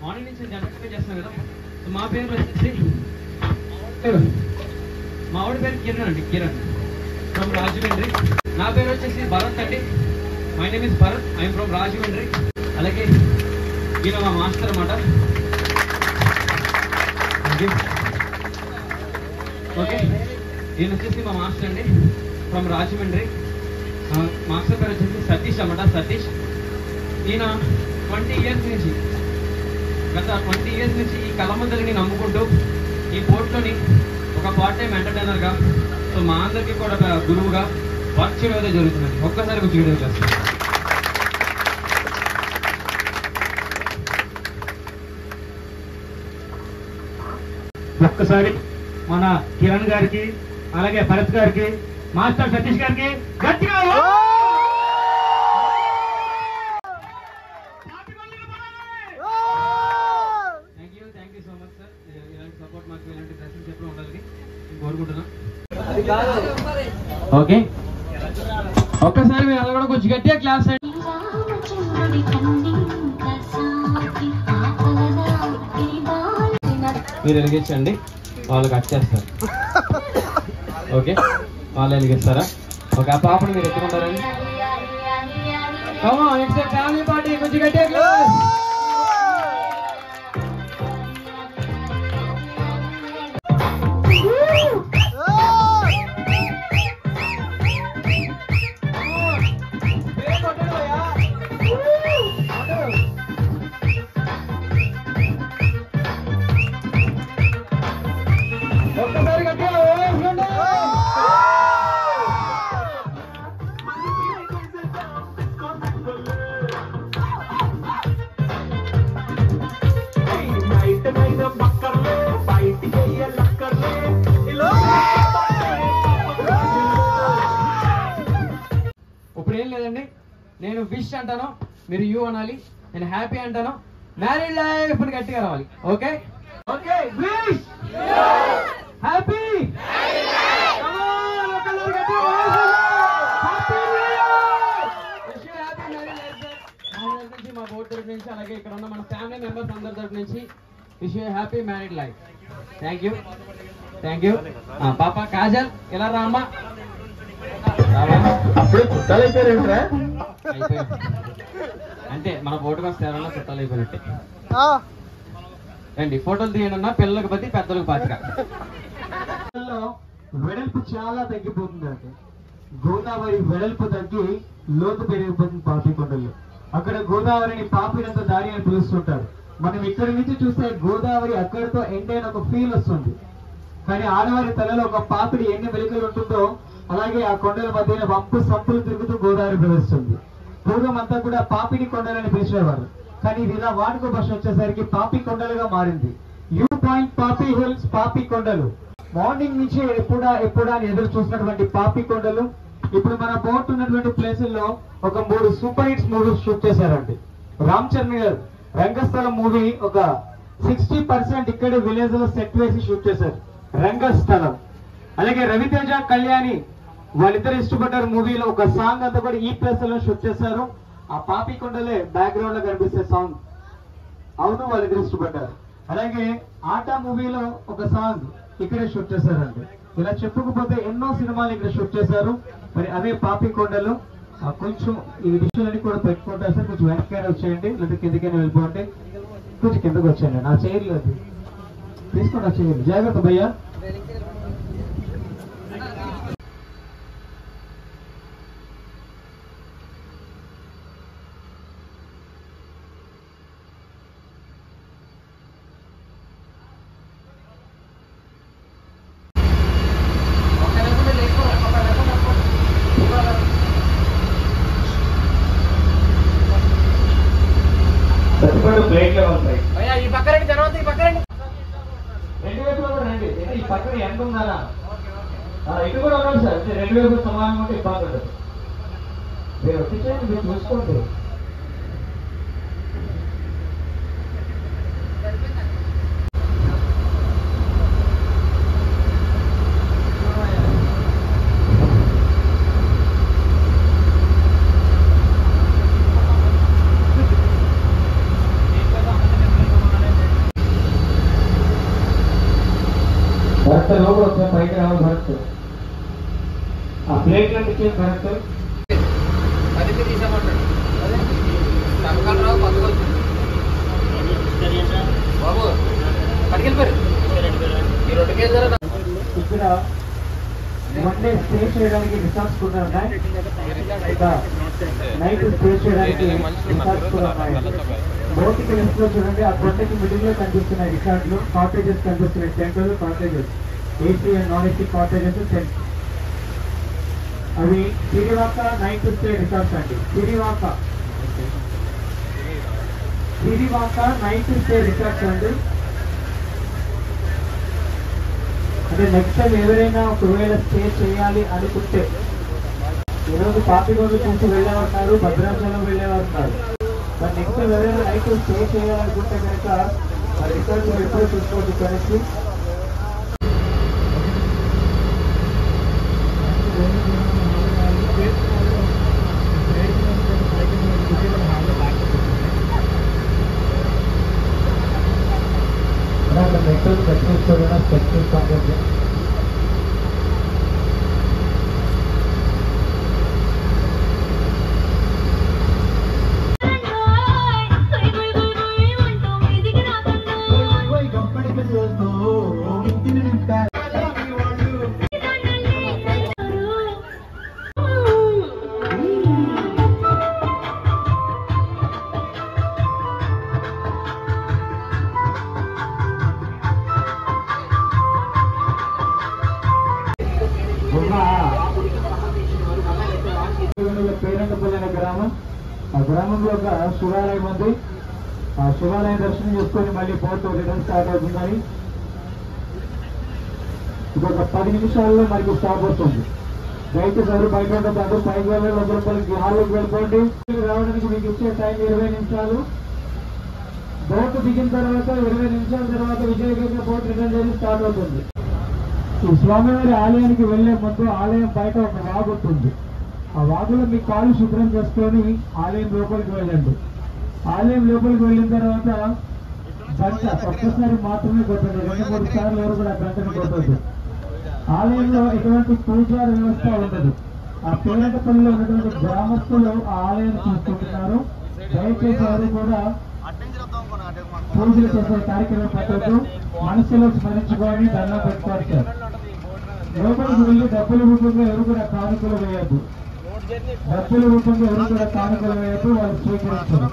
మార్నింగ్ నుంచి జనరల్ చేస్తాను కదా. సో మా పేరు వచ్చేసి మా ఆవిడ పేరు కిరణ్ అండి, కిరణ్ ఫ్రమ్ రాజమండ్రి. నా పేరు వచ్చేసి భరత్ అండి. My name is Bharat, I'm from Rajahmundry. అలాగే ఈయన మా మాస్టర్ అన్నమాట. ఓకే ఈయన వచ్చేసి మా మాస్టర్ అండి ఫ్రమ్ రాజమండ్రి. మాస్టర్ పేరు వచ్చేసి సతీష్ అన్నమాట, సతీష్. ఈయన 20 ఇయర్స్ నుంచి గత 20 ఇయర్స్ నుంచి ఈ కళమందరిని నమ్ముకుంటూ ఈ పోర్ట్లోని ఒక పార్ట్ టైం ఎంటర్టైనర్గా, సో మా అందరికీ కూడా గురువుగా వర్క్ చేయడం అయితే జరుగుతుందండి. ఒక్కసారి వచ్చి వీడియో చేస్తాం. ఒక్కసారి మన కిరణ్ గారికి అలాగే భరత్ గారికి మాస్టర్ సతీష్ గారికి గట్టిగా thank you so much sir. ఇలాంటి సపోర్ట్ మాకు ఇలాంటి డ్రెస్సింగ్ ఎప్పుడు ఉండాలని కోరుకుంటున్నాం. ఓకే ఒక్కసారి మీరు అలా కూడా కొంచెం గట్టిగా క్లాస్ అండి. మీరు వెలిగించండి, వాళ్ళు కట్ చేస్తారు. ఓకే వాళ్ళు వెలిగిస్తారా? ఓకే ఆ పాపని మీరు ఎత్తుకుంటారండి. ఇట్స్ ఫ్యామిలీ పార్టీ, కొంచెం గట్టిగా క్లాస్. ఒక్కసారి గట్టిగా ఇప్పుడు ఏం లేదండి, నేను విష్ అంటాను, మీరు యూ అనాలి. నేను హ్యాపీ అంటాను, మ్యారీడ్ లైఫ్ అని గట్టిగా రావాలి. ఓకే ఓకే విష్ హ్యాపీ మా బోర్డు తరఫు నుంచి అలాగే ఇక్కడ ఉన్న మన ఫ్యామిలీ మెంబర్స్ అందరి తరఫు నుంచి wish you happy married life. Thank you thank you. పాప కాజల్ ఇలా రామ్మా. అప్పుడే పుట్టాలైపోయారేంట్రా? అంటే మన బోటు కోసం ఎవరన్నా చుట్టాలు అయిపోయినట్టే. రండి ఫోటోలు తీయనన్నా పిల్లలకు బతి పెద్దలకు పాతిక. వెడల్పు చాలా తగ్గిపోతుంది అంటే గోదావరి వెడల్పు తగ్గి లోతు పెరిగిపోతుంది పాపికొండల్లో. అక్కడ గోదావరిని పాపినంత దారి అని పిలుస్తుంటారు. మనం ఇక్కడి నుంచి చూస్తే గోదావరి అక్కడితో ఎండ్ అయిన ఒక ఫీల్ వస్తుంది. కానీ ఆడవారి తలలో ఒక పాపిడి ఎన్ని వెలుకలు ఉంటుందో అలాగే ఆ కొండల మధ్యన వంపు సంపులు తిరుగుతూ గోదావరి ప్రవేశిస్తుంది. పూర్వం అంతా కూడా పాపిడి కొండలని పిలిచేవారు. కానీ ఇది ఇలా వాడుక భాష వచ్చేసరికి పాపి కొండలుగా మారింది. వ్యూ పాయింట్ పాపి హిల్స్ పాపి కొండలు. మార్నింగ్ నుంచి ఎప్పుడా అని ఎదురు చూసినటువంటి పాపి కొండలు ఇప్పుడు మన బోట్ ఉన్నటువంటి ప్లేసుల్లో ఒక 3 సూపర్ హిట్స్ మూవీస్ షూట్ చేశారండి. రామ్ చరణ్ గారు రంగస్థలం మూవీ ఒక 60% ఇక్కడే విలేజ్ లో సెట్ వేసి షూట్ చేశారు రంగస్థలం. అలాగే రవితేజ కళ్యాణి వాళ్ళిద్దరు ఇష్టపడ్డారు మూవీలో ఒక సాంగ్ అంతా కూడా ఈ ప్లేస్ లో షూట్ చేశారు. ఆ పాపి కొండలే బ్యాక్గ్రౌండ్ లో కనిపిస్తే సాంగ్ అవును వాళ్ళిద్దరు ఇష్టపడ్డారు. అలాగే ఆట మూవీలో ఒక సాంగ్ ఇక్కడే షూట్ చేశారండి. ఇలా చెప్పుకుపోతే ఎన్నో సినిమాలు ఇక్కడ షూట్ చేశారు. మరి అవే పాపి కొండలు. కొంచెం ఈ విషయాలన్నీ కూడా పెట్టుకుంటారు సార్. కొంచెం వెనకైనా వచ్చేయండి లేదా కిందకైనా వెళ్ళిపోండి. కొంచెం కిందకు వచ్చేయండి. నా చేయలేదు తీసుకోండి. నా చేయాలి జాగ్రత్త భయ్యా. ప్లేట్ లో ఉంటాయి. ఈ పక్కన తర్వాత ఈ పక్కన 2 వైపులో కూడా రండి. ఈ పక్కన ఎంత ఉన్నారా ఇటు కూడా ఉన్నాడు సార్. 2 వైపులు సమానంగా ఉంటే ఇబ్బంది ఉండదు. మీరు వచ్చేయండి, మీరు చూసుకోండి. భరత్ లోపల వచ్చే పైకి రావాలి. భరత్ ఆ ప్లేట్ లాంటి ఇచ్చేది భరత్. పదికి తీసామంటాడు రావు పట్టుకొచ్చు బాబు పట్టుకెళ్ళిపోయారు. ఈ 2 కేజీలు ఇక్కడ వన్ డే స్టే చేయడానికి రిసార్ట్స్ కూడా ఉన్నాయి. నైట్ స్టే చేయడానికి రిసార్ట్స్ కూడా ఉన్నాయి. బోటికి లెఫ్ట్ లో చూడండి. ఆ కొండకి మిడిల్ లో కనిపిస్తున్నాయి రిసార్ట్లు. కాటేజెస్ కనిపిస్తున్నాయి. టెంట్లు cottages, AC and non AC cottages, tent. అవి సిరివాక నైట్ స్టే రిసార్ట్స్ అండి. సిరివాక నైట్ స్టే రిసార్ట్స్ అండి. అంటే నెక్స్ట్ టైం ఎవరైనా ఒకవేళ స్టే చేయాలి అనుకుంటే ఈరోజు పాపిగొండ చూసి వెళ్ళేవారు, భద్రాచలం వెళ్ళేవారు. మరి నెక్స్ట్ టైం ఎవరైనా నైట్ స్టే చేయాలనుకుంటే కనుక రిసార్ట్స్ ఎప్పుడూ చూసుకోవచ్చు. కలిసి పేరంటపల్లి అనే గ్రామం. ఆ గ్రామంలో ఒక శివాలయం ఉంది. ఆ శివాలయం దర్శనం చేసుకొని మళ్ళీ బోట్ రిటర్న్ స్టార్ట్ అవుతుందని ఇంకొక 10 నిమిషాల్లో మనకి స్టాప్ అవుతుంది. దయచేసి ఎవరు బయట ఉంటుంది. అందరూ పైకి వెళ్ళి లోపలికి హాల్లోకి వెళ్ళిపోండి. రావడానికి మీకు ఇచ్చే టైం 20 నిమిషాలు. బోట్ దిగిన తర్వాత 20 నిమిషాల తర్వాత విజయగంగా బోట్ రిటర్న్ చేసి స్టార్ట్ అవుతుంది. ఈ స్వామివారి ఆలయానికి వెళ్లే ముందు ఆలయం బయట ఒక వాగు ఉంటుంది. ఆ వాగులో మీ కాళ్ళు శుభ్రం చేసుకొని ఆలయం లోపలికి వెళ్ళండి. ఆలయం లోపలికి వెళ్ళిన తర్వాత గంట ఒక్కసారి మాత్రమే కొట్టండి. 2-3 సార్లు ఎవరు కూడా గంటను కొట్టద్దు. ఆలయంలో ఎటువంటి పూజా వ్యవస్థ ఉండదు. ఆ పేరంటపల్లిలో ఉన్నటువంటి గ్రామస్తులు ఆ ఆలయాన్ని చూసుకుంటున్నారు. దయచేసి ఎవరు కూడా పూజలు చేసే కార్యక్రమం పెట్టద్దు, మనసులో స్మరించుకొని దండం పెట్టుకోవాలి సార్. లోపలికి వెళ్ళి డబ్బుల రూపంగా ఎవరు కూడా కానుకలు వేయద్దు, డబ్బుల రూపంగా ఎవరు కూడా కానుకలు వేయద్దు, వాళ్ళు స్వీకరించారు.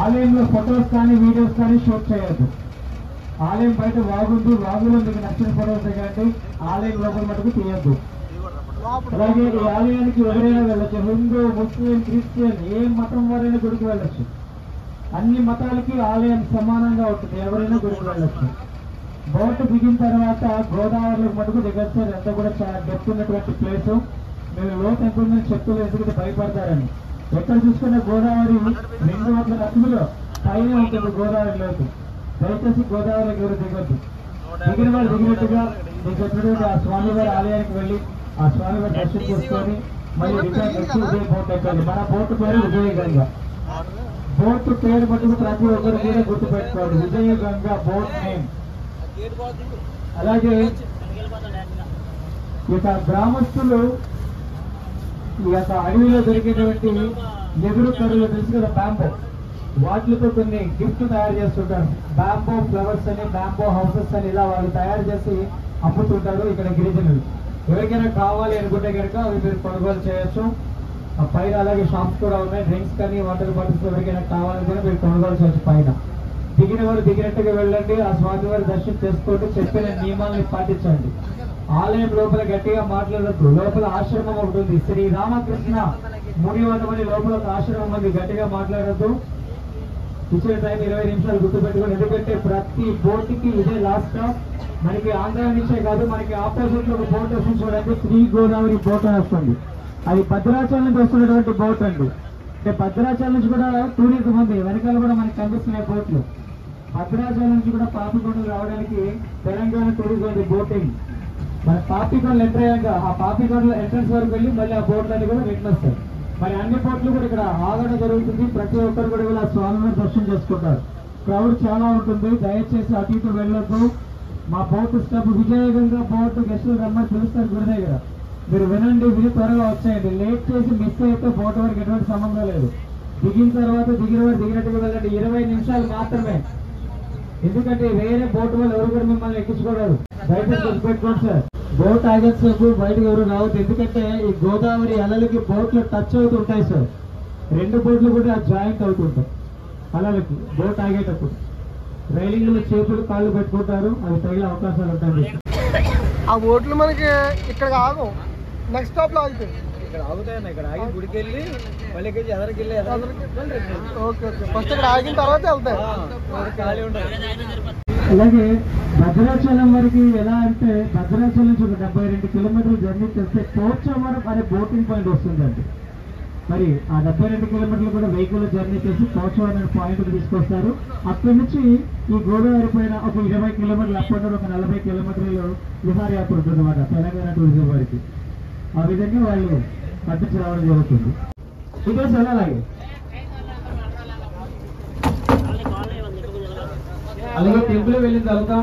ఆలయంలో ఫొటోస్ కానీ వీడియోస్ కానీ షూట్ చేయొద్దు. ఆలయం బయట వాగుంది, వాగులో మీకు నచ్చిన ఫొటోస్ దిగండి, ఆలయం లోపల మటుకు తీయద్దు. అలాగే ఈ ఆలయానికి ఎవరైనా వెళ్ళచ్చు, హిందూ, ముస్లిం, క్రిస్టియన్ ఏ మతం వారైనా గుడికి వెళ్ళచ్చు. అన్ని మతాలకి ఆలయం సమానంగా ఉంటుంది, ఎవరైనా గుడికి వెళ్ళచ్చు. బోటు దిగిన తర్వాత గోదావరిలో మటుకు దిగచ్చు సార్. ఎంత కూడా చాలా డెప్త్ ఉన్నటువంటి ప్లేస్. మీరు లోతు ఎంత ఉందని చెప్తున్నారు, ఎందుకంటే భయపడతారని. ఎక్కడ చూసుకున్న గోదావరి 200 అడుగులు పైన ఉంటుంది గోదావరి లోతు. దయచేసి గోదావరికి ఎవరు దిగొద్దు. దిగిన వాళ్ళు దిగినట్టుగా మీకు వచ్చినటువంటి ఆ స్వామివారి ఆలయానికి వెళ్ళి ఆ స్వామివారి దర్శనం చేసుకొని మళ్ళీ రిటర్న్ వచ్చి విజయ బోట్ ఎక్కాలి. మన బోటు పేరు విజయగంగా. బోటు పేరు మటుకు ప్రతి ఒక్కరు కూడా గుర్తుపెట్టుకోవాలి, విజయగంగా బోట్ నేమ్. అలాగే ఇక గ్రామస్తులు ఈ యొక్క అడవిలో దొరికేటువంటి ఎదురు కర్రలు తెలుసు కదా, బ్యాంబో, వాటితో కొన్ని గిఫ్ట్ తయారు చేస్తుంటారు. బ్యాంబో ఫ్లవర్స్ అని, బ్యాంబో హౌసెస్ అని ఇలా వాళ్ళు తయారు చేసి అమ్ముతుంటారు ఇక్కడ గిరిజనులు. ఎవరికైనా కావాలి అనుకుంటే కనుక అవి మీరు కొనుగోలు చేయొచ్చు. పైన అలాగే షాప్స్ కూడా ఉన్నాయి, డ్రింక్స్ కానీ వాటర్ బాటిల్స్ ఎవరికైనా కావాలంటే మీరు కొనుగోలు చేయొచ్చు. పైన దిగిన వారు దిగినట్టుగా వెళ్ళండి, ఆ స్వామివారి దర్శనం చేసుకోండి, చెప్పిన నియమాలను పాటించండి. ఆలయం లోపల గట్టిగా మాట్లాడద్దు. లోపల ఆశ్రమం ఒకటి ఉంది, శ్రీ రామకృష్ణ మునివనం అని లోపల ఒక ఆశ్రమం ఉంది, గట్టిగా మాట్లాడద్దు. ఇచ్చిన టైం 20 నిమిషాలు గుర్తుపెట్టుకోండి, ఎందుకంటే ప్రతి బోట్కి ఇదే లాస్ట్ స్టాప్. మనకి ఆంధ్ర నుంచే కాదు, మనకి ఆపోజిట్ లో ఒక బోట్ వస్తుంది చూడండి, శ్రీ గోదావరి బోట్ అని వస్తుంది. అది భద్రాచలం నుంచి వస్తున్నటువంటి బోట్ అండి. అంటే భద్రాచలం నుంచి కూడా టూరిజం ఉంది, వెనకాల కూడా మనకి కనిపిస్తున్నాయి బోట్లు. భద్రాచలం నుంచి కూడా పాపికొండలు రావడానికి తెలంగాణ టూరిజం ఉంది బోటింగ్. మన పాపికొండలు ఎంటర్ అయ్యాక ఆ పాపికొండల ఎంట్రన్స్ వరకు వెళ్ళి మళ్ళీ ఆ బోట్లన్నీ కూడా రిటర్న్ వస్తాయి. మరి అన్ని బోట్లు కూడా ఇక్కడ ఆగడం జరుగుతుంది. ప్రతి ఒక్కరు కూడా ఇలా స్వామివారి దర్శనం చేసుకుంటారు. క్రౌడ్ చాలా ఉంటుంది, దయచేసి అటు ఇటు వెళ్ళొద్దు. మా బోట్ స్టాప్ విజయగంగా బోట్ గెస్టులు రమ్మని పిలుస్తారు గుడి దగ్గర. మీరు వినండి, విని త్వరగా వచ్చేయండి. లేట్ చేసి మిస్ అయితే బోట్ వరకు ఎటువంటి సంబంధం లేదు. దిగిన తర్వాత దిగిన వారు దిగినట్టుగా వెళ్ళండి. 20 నిమిషాలు మాత్రమే, ఎందుకంటే వేరే బోట్ వాళ్ళు ఎవరు కూడా మిమ్మల్ని ఎక్కించుకోలేరు. దయచేసి గుర్తుపెట్టుకోండి సార్. బోట్ ఆగేసేపు బయటకు ఎవరు రావద్దు, ఎందుకంటే ఈ గోదావరి అలలకి బోట్లు టచ్ అవుతుంటాయి సార్. 2 బోట్లు కూడా జాయింట్ అవుతుంటాయి అలలకి బోట్ ఆగేటప్పుడు. రైలింగ్ లో చేతులు కాళ్ళు పెట్టుకుంటారు, అవి తగిలే అవకాశాలు ఉంటాయి. ఆ బోట్లు మనకి ఇక్కడ ఆగం, నెక్స్ట్ స్టాప్ లో ఆగుతాయి. ఇక్కడ ఆగుతాయన్న, ఇక్కడ ఆగి గుడికి వెళ్ళి మళ్ళీ ఎదరికి వెళ్ళి ఓకే ఓకే, ఫస్ట్ ఇక్కడ ఆగిన తర్వాత వెళ్తాయి. ఖాళీ ఉంటుంది. అలాగే భద్రాచలం వరకు ఎలా అంటే భద్రాచలం నుంచి ఒక 72 కిలోమీటర్లు జర్నీ చేస్తే పోచవరం అనే బోటింగ్ పాయింట్ వస్తుందండి. మరి ఆ 72 కిలోమీటర్లు కూడా వెహికల్ జర్నీ చేసి పోచవరం అనే పాయింట్ తీసుకొస్తారు. అక్కడి నుంచి ఈ గోదావరి పైన ఒక 20 కిలోమీటర్లు, అప్పటి ఒక 40 కిలోమీటర్లు విహారయాత్ర ఉంటుంది అన్నమాట తెలంగాణ టూరిజం వారికి. ఆ విధంగా వాళ్ళు పట్టించి రావడం జరుగుతుంది. ఇదే సార్. అలాగే అలాగే టెంపుల్ వెళ్ళిన తర్వాత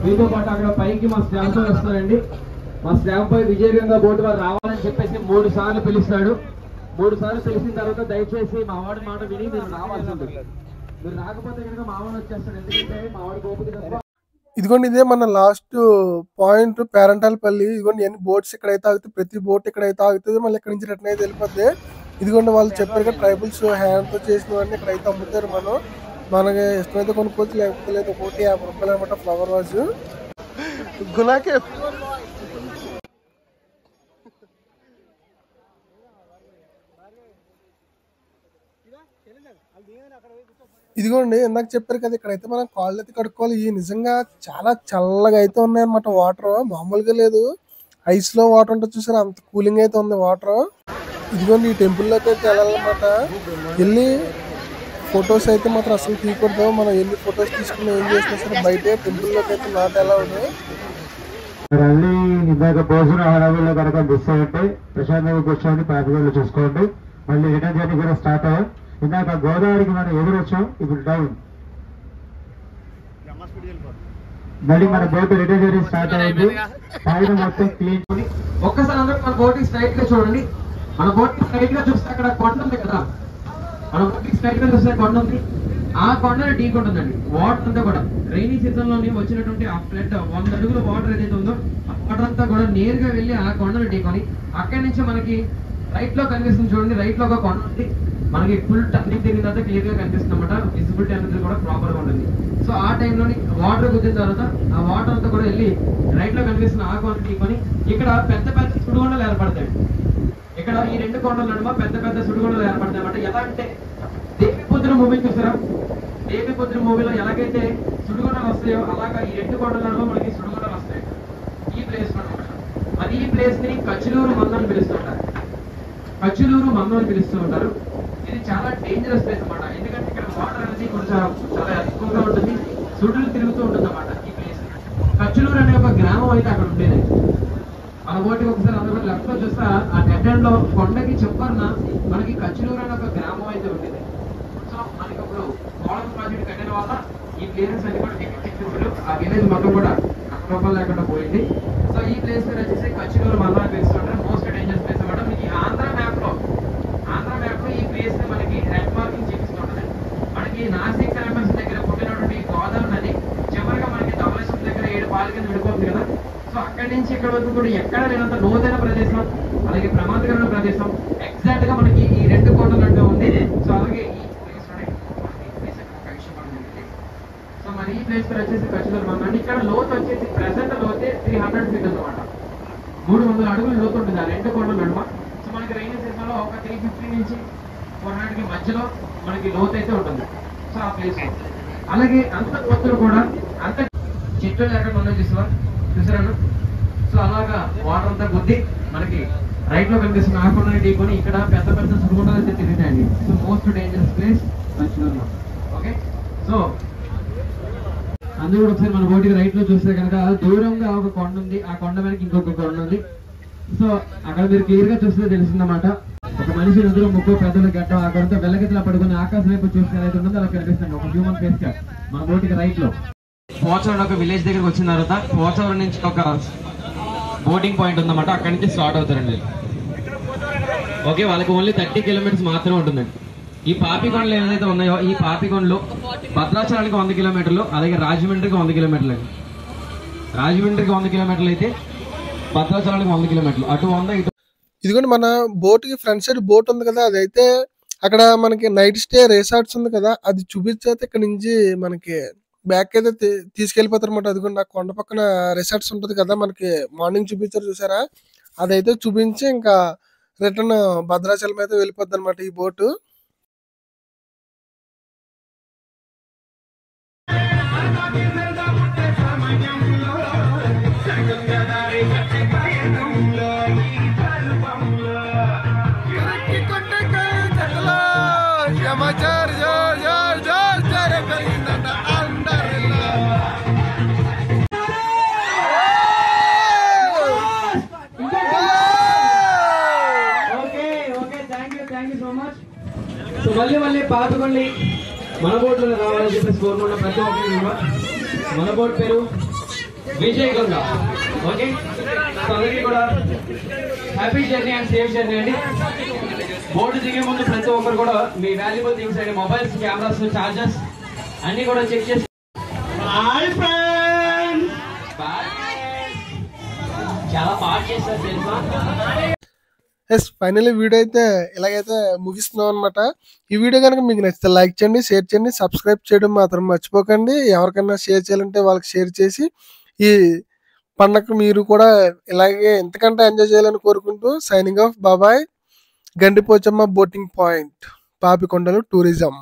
మీతో పాటు అక్కడ పైకి మా స్టాంప్ వస్తారండి. మా స్టాంప్ పై విజయగంగా బోటు వారు రావాలని చెప్పేసి 3 సార్లు పిలుస్తాడు. 3 సార్లు పిలిచిన తర్వాత దయచేసి మా వాడి మాట విని మీరు రావాల్సి ఉంటుంది. మీరు రాకపోతే కనుక మా వాడు వచ్చేస్తాడు, ఎందుకంటే మా వాడికి ఓపిక తక్కువ. ఇదిగోండి, ఇదే మన లాస్ట్ పాయింట్ పేరంటాలపల్లి. ఇదిగోండి ఎన్ని బోట్స్ ఇక్కడైతే ఆగుతాయి, ప్రతి బోట్ ఇక్కడైతే ఆగుతుంది, మళ్ళీ ఇక్కడ నుంచి రిటర్న్ అయితే వెళ్ళిపోద్ది. ఇదిగోండి వాళ్ళు చెప్పారు కదా ట్రైబల్స్ హ్యాండ్ తో చేసినవన్నీ ఇక్కడైతే అమ్ముతారు. మనకి ఇష్టమైతే కొనుక్కోవచ్చు, లేకపోతే లేదు. 150 రూపాయలు అనమాట ఫ్లవర్ వాజ్. గులాకే ఇదిగోండి ఇందాక చెప్పారు కదా, ఇక్కడైతే మనం కాళ్ళు అయితే కడుక్కోవాలి. ఇవి నిజంగా చాలా చల్లగా అయితే ఉన్నాయన్నమాట. వాటర్ మామూలుగా లేదు, ఐస్ లో వాటర్ ఉంటుంది చూసారా, అంత కూలింగ్ అయితే ఉంది వాటర్. ఇదిగోండి ఈ టెంపుల్లోకి అయితే వెళ్ళాలన్నమాట. వెళ్ళి ఫొటోస్ అయితే మాత్రం అసలు తీయకూడదు. మనం ఎన్ని ఫొటోస్ తీసుకుని ఏం చేసినా సరే బయటే, టెంపుల్లోకి అయితే నాట్ అలౌడ్. అన్ని ఇందాక భోజన హడావిలో కనుక మిస్ అయితే ప్రశాంతంగా కూర్చోండి, పాపిగోళ్ళు చూసుకోండి. మళ్ళీ రిటర్న్ జర్నీ కూడా స్టార్ట్ అయ్యాం. ఇందాక గోదావరికి మనం ఎదురొచ్చాం, ఇప్పుడు డౌన్. మళ్ళీ మన బోట్ రిటర్న్ జర్నీ స్టార్ట్ అయింది. పైన మొత్తం క్లీన్. ఒక్కసారి అందరూ మన బోట్ స్ట్రైట్ గా చూడండి. మన బోట్ స్ట్రైట్ గా చూస్తే అక్కడ కొండ ఉంది కదా, మనం స్ట్రైట్ గా చూస్తే కొండ ఉంది, ఆ కొండను ఢీ కొంటుందండి. వాటర్ అంతా కూడా రైనీ సీజన్ లోని వచ్చినటువంటి ఆ ఫ్లడ్ 100 అడుగుల వాటర్ ఏదైతే ఉందో ఆ వాటర్ అంతా కూడా నేరుగా వెళ్ళి ఆ కొండను ఢీకొని అక్కడి నుంచి మనకి రైట్ లో కనిపిస్తుంది చూడండి. రైట్ లో ఒక కొండ ఉంది, మనకి ఫుల్ టర్నింగ్ తిరిగిన తర్వాత క్లియర్ గా కనిపిస్తుంది అనమాట. విజిబిలిటీ అనేది కూడా ప్రాపర్ గా ఉంటుంది. సో ఆ టైంలోని వాటర్ గుద్దిన తర్వాత ఆ వాటర్ అంతా కూడా వెళ్ళి రైట్ లో కనిపిస్తున్న ఆ కొండ ఢీకొని ఇక్కడ పెద్ద పెద్ద సుడిగుండలు ఏర్పడతాయి. ఇక్కడ ఈ 2 కొండల నడుమ పెద్ద పెద్ద సుడిగుండలు ఏర్పడతాయి అన్నమాట. ఎలా అంటే దేవిపుత్ర మూవీ చూసారా? దేవిపుత్ర మూవీలో ఎలాగైతే సుడిగుండలు వస్తాయో అలాగా ఈ 2 కొండల నడుమ మనకి సుడిగుండలు వస్తాయి ఈ ప్లేస్ లో. మరి ఈ ప్లేస్ ని కచ్చులూరు మందం అని పిలుస్తుంటారు. కచ్చులూరు మందం అని పిలుస్తూ ఉంటారు. ఇది చాలా డేంజరస్ ప్లేస్ అన్నమాట. ఎందుకంటే ఇక్కడ వాటర్ అనేది కొంచెం చాలా ఎక్కువగా ఉంటుంది, సుడులు తిరుగుతూ ఉంటుంది అన్నమాట ఈ ప్లేస్. కచ్చులూరు అనే ఒక గ్రామం అయితే అక్కడ ఉండేది. మన ఓటికి ఒకసారి అందరూ లెఫ్ట్ లో చూస్తే ఆ డెడ్ ఎండ్ లో కొండకి చెప్పన్న మనకి కచ్చులూరు అనే ఒక గ్రామం అయితే ఉండేది. సో మనకి ఇప్పుడు పోలవరం ప్రాజెక్ట్ కట్టిన వల్ల ఈ ప్లేసెస్ అన్ని కూడా ఎక్కించేసారు. ఆ విలేజ్ మొత్తం కూడా అక్కడ లేకుండా పోయింది. సో ఈ ప్లేస్ పేరు వచ్చేసి కచ్చులూరు మందం పిలుస్తుంటారు. మోస్ట్ డేంజరస్ ప్లేస్ అన్నమాట. మీకు ఆంధ్ర మ్యాప్ లో ఈ ప్లేస్ ని మనకి రెడ్ మార్కింగ్ చూపిస్తుంటది. మనకి నాసిక్ క్యాంపస్ దగ్గర పుట్టినటువంటి గోదావరి నది చివరిగా మనకి ధవళేశ్వరం దగ్గర 7 పాల కింద విడిపోతుంది కదా. సో అక్కడి నుంచి ఇక్కడ వరకు కూడా ఎక్కడ లేనంత లోతైన ప్రదేశం, అలాగే ప్రమాదకరమైన ప్రదేశం ఎగ్జాక్ట్ గా మనకి ఈ 2 కొండలు అంటే ఉంది. సో అలాగే ఈ ప్లేస్ లోనే సో మరి ఈ ప్లేస్ పేరు వచ్చేసి కచ్చులూరు మందం. ఇక్కడ లోతు వచ్చేసి ప్రెసెంట్ లోతే 300 ఫీట్ అన్నమాట. 300 అడుగులు లోతు ఉంటుంది ఆ 2 కొండల నడుమ. సో మనకి రైనీ సీజన్ లో ఒక 350 నుంచి 400 కి మధ్యలో మనకి లోతు అయితే ఉంటుంది. సో ఆ ప్లేస్ అలాగే అంత లోతులు కూడా అంత చెట్లు లేకుండా ఉన్నాయి చూసారా? సో అలాగా వాటర్ అంతా గుద్ది మనకి రైట్ లో కనిపిస్తున్న ఆ కొండని ఢీకొని ఇక్కడ పెద్ద పెద్ద సుడిగుండాలు అయితే తిరుగుతాయండి. So most dangerous place Kachchuluru. Okay, so అందరూ కూడా ఒకసారి మన బోటికి రైట్ లో చూస్తే కనుక దూరంగా ఒక కొండ ఉంది, ఆ కొండ వెనక ఇంకొక కొండ ఉంది. సో అక్కడ మీరు క్లియర్ గా చూస్తే తెలుస్తుందన్నమాట. ఒక మనిషి ఎదురు ముగ్గు పెద్దలు గడ్డం ఆ కొంత వెల్లగతిలా పడుకుని ఆకాశం వైపు చూస్తే అయితే ఉంటుందో అలా కనిపిస్తుంది ఒక హ్యూమన్ ఫేస్ గా మన బోటికి రైట్ లో. పోచవరం ఒక విలేజ్ దగ్గరకు వచ్చిన తర్వాత పోచవరం నుంచి ఒక బోటింగ్ పాయింట్ ఉందన్నమాట. అక్కడి నుంచి స్టార్ట్ అవుతారండి. ఓకే, వాళ్ళకి ఓన్లీ 30 కిలోమీటర్స్ మాత్రమే ఉంటుందండి. ఈ పాపికొండలు ఏదైతే ఉన్నాయో ఈ పాపికొండలు భద్రాచలానికి 100 కిలోమీటర్లు, అలాగే రాజమండ్రికి 100 కిలోమీటర్లు అండి. రాజమండ్రికి 100 కిలోమీటర్లు అయితే భద్రాచలానికి 100 కిలోమీటర్లు. అటు 100 ఇటు. ఇదిగోండి మన బోట్కి ఫ్రంట్ సైడ్ బోట్ ఉంది కదా, అదైతే అక్కడ మనకి నైట్ స్టే రిసార్ట్స్ ఉంది కదా, అది చూపించేస్తే ఇక్కడ నుంచి మనకి బ్యాక్ అయితే తీసుకెళ్ళిపోతారు అనమాట. అదిగోండి ఆ కొండ పక్కన రిసార్ట్స్ ఉంటుంది కదా, మనకి మార్నింగ్ చూపించారు చూసారా, అదైతే చూపించి ఇంకా రిటర్న్ భద్రాచలం అయితే వెళ్ళిపోద్ది అనమాట ఈ బోటు. మళ్ళీ పాతకొండి మన బోట్లో రావాలని చెప్పేసి కోరుకున్న ప్రతి ఒక్కరి మన బోట్ పేరు విజయ్ గంగ. ఓకే, అందరికీ కూడా happy journey and safe journey అండి. బోర్డు దిగే ముందు ప్రతి ఒక్కరు కూడా మీ వాల్యుబుల్ థింగ్స్ అండి, మొబైల్స్, కెమెరాస్, చార్జర్స్ అన్ని కూడా చెక్ చేసి చాలా బాగా చేస్తారు తెలుసా. ఎస్, ఫైనల్లీ వీడియో అయితే ఇలాగైతే ముగిస్తున్నాం అనమాట. ఈ వీడియో కనుక మీకు నచ్చితే లైక్ చేయండి, షేర్ చేయండి, సబ్స్క్రైబ్ చేయడం మాత్రం మర్చిపోకండి. ఎవరికైనా షేర్ చేయాలంటే వాళ్ళకి షేర్ చేసి ఈ పండగ మీరు కూడా ఇలాగే ఎంతకంటే ఎంజాయ్ చేయాలని కోరుకుంటూ సైనింగ్ ఆఫ్. బాబాయ్. Gandipochamma boating point, Papikondalu tourism.